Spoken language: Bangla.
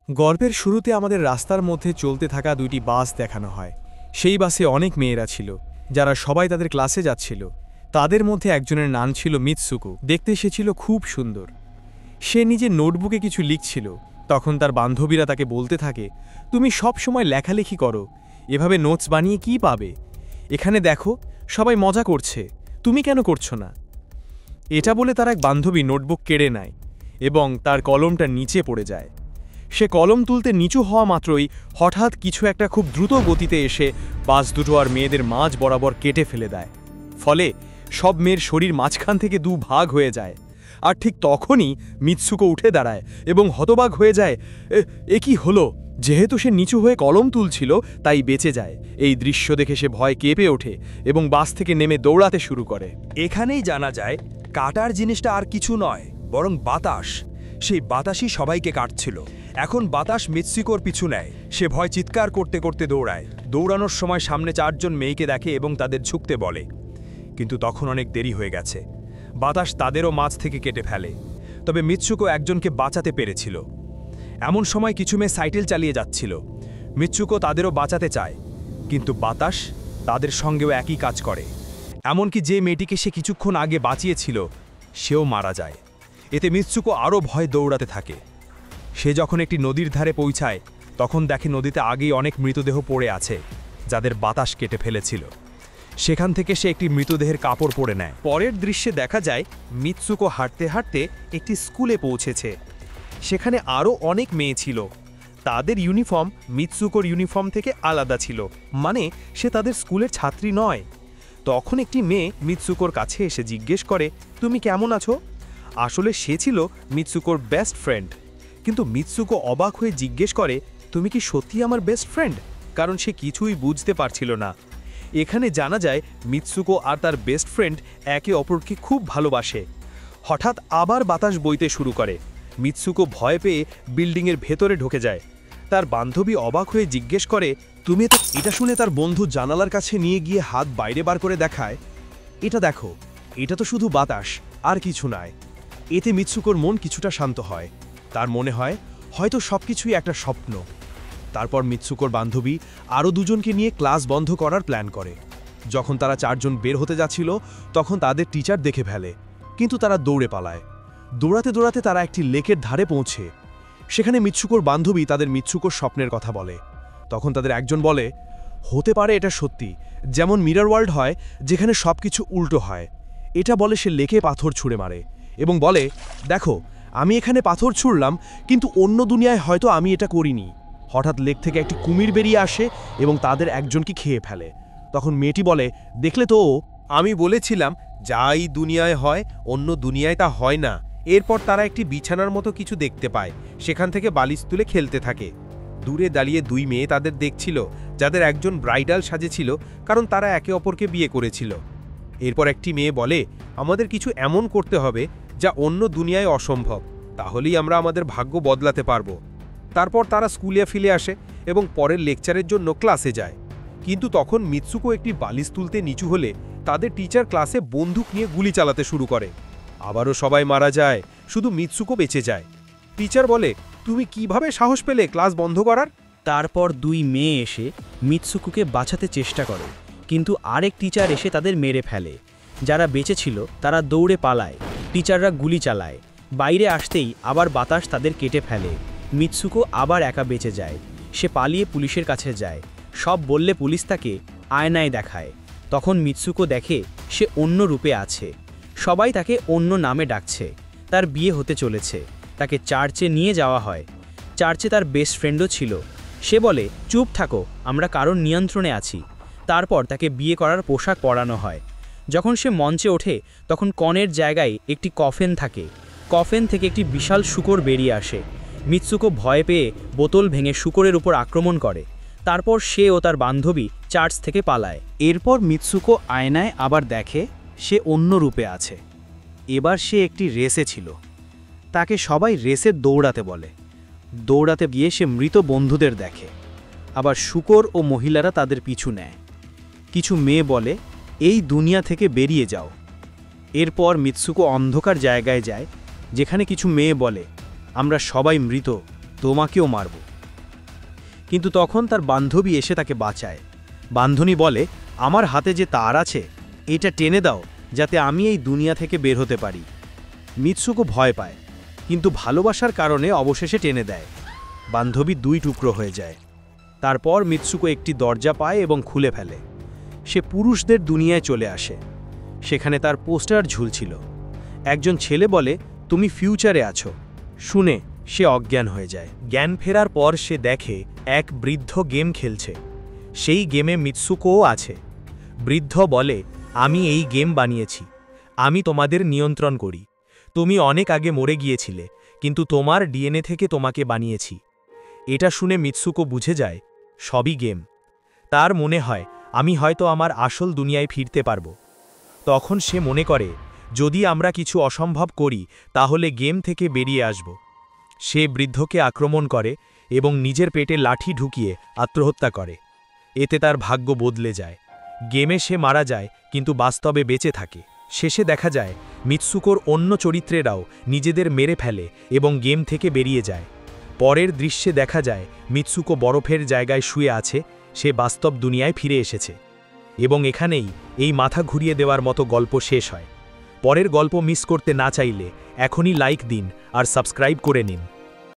গল্পের শুরুতে আমাদের রাস্তার মধ্যে চলতে থাকা দুইটি বাস দেখানো হয়। সেই বাসে অনেক মেয়েরা ছিল, যারা সবাই তাদের ক্লাসে যাচ্ছিল। তাদের মধ্যে একজনের নাম ছিল মিৎসুকো। দেখতে সে ছিল খুব সুন্দর। সে নিজের নোটবুকে কিছু লিখছিল। তখন তার বান্ধবীরা তাকে বলতে থাকে, তুমি সব সময় লেখালেখি করো, এভাবে নোটস বানিয়ে কি পাবে? এখানে দেখো, সবাই মজা করছে, তুমি কেন করছো না? এটা বলে তার এক বান্ধবী নোটবুক কেড়ে নেয় এবং তার কলমটা নিচে পড়ে যায়। সে কলম তুলতে নিচু হওয়া মাত্রই হঠাৎ কিছু একটা খুব দ্রুত গতিতে এসে বাস দুটো আর মেয়েদের মাঝ বরাবর কেটে ফেলে দেয়। ফলে সব মেয়ের শরীর মাঝখান থেকে দুভাগ হয়ে যায়। আর ঠিক তখনই মিৎসুকো উঠে দাঁড়ায় এবং হতবাক হয়ে যায়, এ কি হলো? যেহেতু সে নিচু হয়ে কলম তুলছিল তাই বেঁচে যায়। এই দৃশ্য দেখে সে ভয় কেঁপে ওঠে এবং বাস থেকে নেমে দৌড়াতে শুরু করে। এখানেই জানা যায় কাটার জিনিসটা আর কিছু নয়, বরং বাতাস। সেই বাতাসই সবাইকে কাটছিল। এখন বাতাস মিৎসুকোর পিছু নেয়। সে ভয় চিৎকার করতে করতে দৌড়ায়। দৌড়ানোর সময় সামনে 4 জন মেয়েকে দেখে এবং তাদের ঝুঁকতে বলে, কিন্তু তখন অনেক দেরি হয়ে গেছে। বাতাস তাদেরও মাঝ থেকে কেটে ফেলে। তবে মিৎসুকো একজনকে বাঁচাতে পেরেছিল। এমন সময় কিছু মেয়ে সাইকেল চালিয়ে যাচ্ছিল। মিৎসুকো তাদেরও বাঁচাতে চায়, কিন্তু বাতাস তাদের সঙ্গেও একই কাজ করে। এমনকি যে মেয়েটিকে সে কিছুক্ষণ আগে বাঁচিয়েছিল সেও মারা যায়। এতে মিৎসুকো আরও ভয় দৌড়াতে থাকে। সে যখন একটি নদীর ধারে পৌঁছায় তখন দেখে নদীতে আগেই অনেক মৃতদেহ পড়ে আছে, যাদের বাতাস কেটে ফেলেছিল। সেখান থেকে সে একটি মৃতদেহের কাপড় পরে নেয়। পরের দৃশ্যে দেখা যায় মিৎসুকো হাঁটতে হাঁটতে একটি স্কুলে পৌঁছেছে। সেখানে আরও অনেক মেয়ে ছিল। তাদের ইউনিফর্ম মিৎসুকোর ইউনিফর্ম থেকে আলাদা ছিল, মানে সে তাদের স্কুলের ছাত্রী নয়। তখন একটি মেয়ে মিৎসুকোর কাছে এসে জিজ্ঞেস করে, তুমি কেমন আছো? আসলে সে ছিল মিৎসুকোর বেস্ট ফ্রেন্ড। কিন্তু মিৎসুকো অবাক হয়ে জিজ্ঞেস করে, তুমি কি সত্যি আমার বেস্ট ফ্রেন্ড? কারণ সে কিছুই বুঝতে পারছিল না। এখানে জানা যায় মিৎসুকো আর তার বেস্ট ফ্রেন্ড একে অপরকে খুব ভালোবাসে। হঠাৎ আবার বাতাস বইতে শুরু করে। মিৎসুকো ভয় পেয়ে বিল্ডিংয়ের ভেতরে ঢুকে যায়। তার বান্ধবী অবাক হয়ে জিজ্ঞেস করে, তুমি তো? এটা শুনে তার বন্ধু জানালার কাছে নিয়ে গিয়ে হাত বাইরে বার করে দেখায়, এটা দেখো, এটা তো শুধু বাতাস আর কিছু নয়। এতে মিৎসুকোর মন কিছুটা শান্ত হয়। তার মনে হয় হয়তো সবকিছুই একটা স্বপ্ন। তারপর মিৎসুকোর বান্ধবী আরও 2 জনকে নিয়ে ক্লাস বন্ধ করার প্ল্যান করে। যখন তারা 4 জন বের হতে যাচ্ছিল তখন তাদের টিচার দেখে ফেলে, কিন্তু তারা দৌড়ে পালায়। দৌড়াতে দৌড়াতে তারা একটি লেকের ধারে পৌঁছে। সেখানে মিৎসুকোর বান্ধবী তাদের মিৎসুকোর স্বপ্নের কথা বলে। তখন তাদের একজন বলে, হতে পারে এটা সত্যি, যেমন মিরর ওয়ার্ল্ড হয়, যেখানে সবকিছু উল্টো হয়। এটা বলে সে লেকে পাথর ছুঁড়ে মারে এবং বলে, দেখো, আমি এখানে পাথর ছুঁড়লাম, কিন্তু অন্য দুনিয়ায় হয়তো আমি এটা করিনি। হঠাৎ লেক থেকে একটি কুমির বেরিয়ে আসে এবং তাদের একজনকে খেয়ে ফেলে। তখন মেয়েটি বলে, দেখলে তো, আমি বলেছিলাম যাই দুনিয়ায় হয় অন্য দুনিয়ায় তা হয় না। এরপর তারা একটি বিছানার মতো কিছু দেখতে পায়। সেখান থেকে বালিশ তুলে খেলতে থাকে। দূরে দাঁড়িয়ে 2 মেয়ে তাদের দেখছিল, যাদের একজন ব্রাইডাল সাজেছিল, কারণ তারা একে অপরকে বিয়ে করেছিল। এরপর একটি মেয়ে বলে, আমাদের কিছু এমন করতে হবে যা অন্য দুনিয়ায় অসম্ভব, তাহলেই আমরা আমাদের ভাগ্য বদলাতে পারবো। তারপর তারা স্কুলে ফিরে আসে এবং পরের লেকচারের জন্য ক্লাসে যায়। কিন্তু তখন মিৎসুকো একটি বালিশ তুলতে নিচু হলে তাদের টিচার ক্লাসে বন্দুক নিয়ে গুলি চালাতে শুরু করে। আবারও সবাই মারা যায়, শুধু মিৎসুকো বেঁচে যায়। টিচার বলে, তুমি কিভাবে সাহস পেলে ক্লাস বন্ধ করার? তারপর 2 মেয়ে এসে মিৎসুকোকে বাঁচাতে চেষ্টা করে, কিন্তু আরেক টিচার এসে তাদের মেরে ফেলে। যারা বেঁচে ছিল তারা দৌড়ে পালায়। টিচাররা গুলি চালায়। বাইরে আসতেই আবার বাতাস তাদের কেটে ফেলে। মিৎসুকো আবার একা বেঁচে যায়। সে পালিয়ে পুলিশের কাছে যায়। সব বললে পুলিশ তাকে আয়নায় দেখায়। তখন মিৎসুকো দেখে সে অন্য রূপে আছে। সবাই তাকে অন্য নামে ডাকছে। তার বিয়ে হতে চলেছে। তাকে চার্চে নিয়ে যাওয়া হয়। চার্চে তার বেস্ট ফ্রেন্ডও ছিল। সে বলে, চুপ থাকো, আমরা কারোর নিয়ন্ত্রণে আছি। তারপর তাকে বিয়ে করার পোশাক পরানো হয়। যখন সে মঞ্চে ওঠে তখন কনের জায়গায় একটি কফেন থাকে। কফেন থেকে একটি বিশাল শূকর বেরিয়ে আসে। মিৎসুকো ভয় পেয়ে বোতল ভেঙে শূকরের উপর আক্রমণ করে। তারপর সে ও তার বান্ধবী চার্চ থেকে পালায়। এরপর মিৎসুকো আয়নায় আবার দেখে সে অন্য রূপে আছে। এবার সে একটি রেসে ছিল। তাকে সবাই রেসে দৌড়াতে বলে। দৌড়াতে গিয়ে সে মৃত বন্ধুদের দেখে। আবার শূকর ও মহিলারা তাদের পিছু নেয়। কিছু মেয়ে বলে, এই দুনিয়া থেকে বেরিয়ে যাও। এরপর মিৎসুকো অন্ধকার জায়গায় যায়, যেখানে কিছু মেয়ে বলে, আমরা সবাই মৃত, তোমাকেও মারব। কিন্তু তখন তার বান্ধবী এসে তাকে বাঁচায়। বান্ধবী বলে, আমার হাতে যে তার আছে, এটা টেনে দাও যাতে আমি এই দুনিয়া থেকে বের হতে পারি। মিৎসুকো ভয় পায়, কিন্তু ভালোবাসার কারণে অবশেষে টেনে দেয়। বান্ধবী 2 টুকরো হয়ে যায়। তারপর মিৎসুকো একটি দরজা পায় এবং খুলে ফেলে। সে পুরুষদের দুনিয়ায় চলে আসে। সেখানে তার পোস্টার ঝুলছিল। একজন ছেলে বলে, তুমি ফিউচারে আছো। শুনে সে অজ্ঞান হয়ে যায়। জ্ঞান ফেরার পর সে দেখে এক বৃদ্ধ গেম খেলছে। সেই গেমে মিৎসুকোও আছে। বৃদ্ধ বলে, আমি এই গেম বানিয়েছি, আমি তোমাদের নিয়ন্ত্রণ করি। তুমি অনেক আগে মরে গিয়েছিলে, কিন্তু তোমার ডিএনএ থেকে তোমাকে বানিয়েছি। এটা শুনে মিৎসুকো বুঝে যায় সবই গেম। তার মনে হয় আমি হয়তো আমার আসল দুনিয়ায় ফিরতে পারব। তখন সে মনে করে যদি আমরা কিছু অসম্ভব করি তাহলে গেম থেকে বেরিয়ে আসব। সে বৃদ্ধকে আক্রমণ করে এবং নিজের পেটে লাঠি ঢুকিয়ে আত্মহত্যা করে। এতে তার ভাগ্য বদলে যায়। গেমে সে মারা যায়, কিন্তু বাস্তবে বেঁচে থাকে। শেষে দেখা যায় মিৎসুকোর অন্য চরিত্রেরাও নিজেদের মেরে ফেলে এবং গেম থেকে বেরিয়ে যায়। পরের দৃশ্যে দেখা যায় মিৎসুকো বরফের জায়গায় শুয়ে আছে, সে বাস্তব দুনিয়ায় ফিরে এসেছে। এবং এখানেই এই মাথা ঘুরিয়ে দেওয়ার মতো গল্প শেষ হয়। পরের গল্প মিস করতে না চাইলে এখনই লাইক দিন আর সাবস্ক্রাইব করে নিন।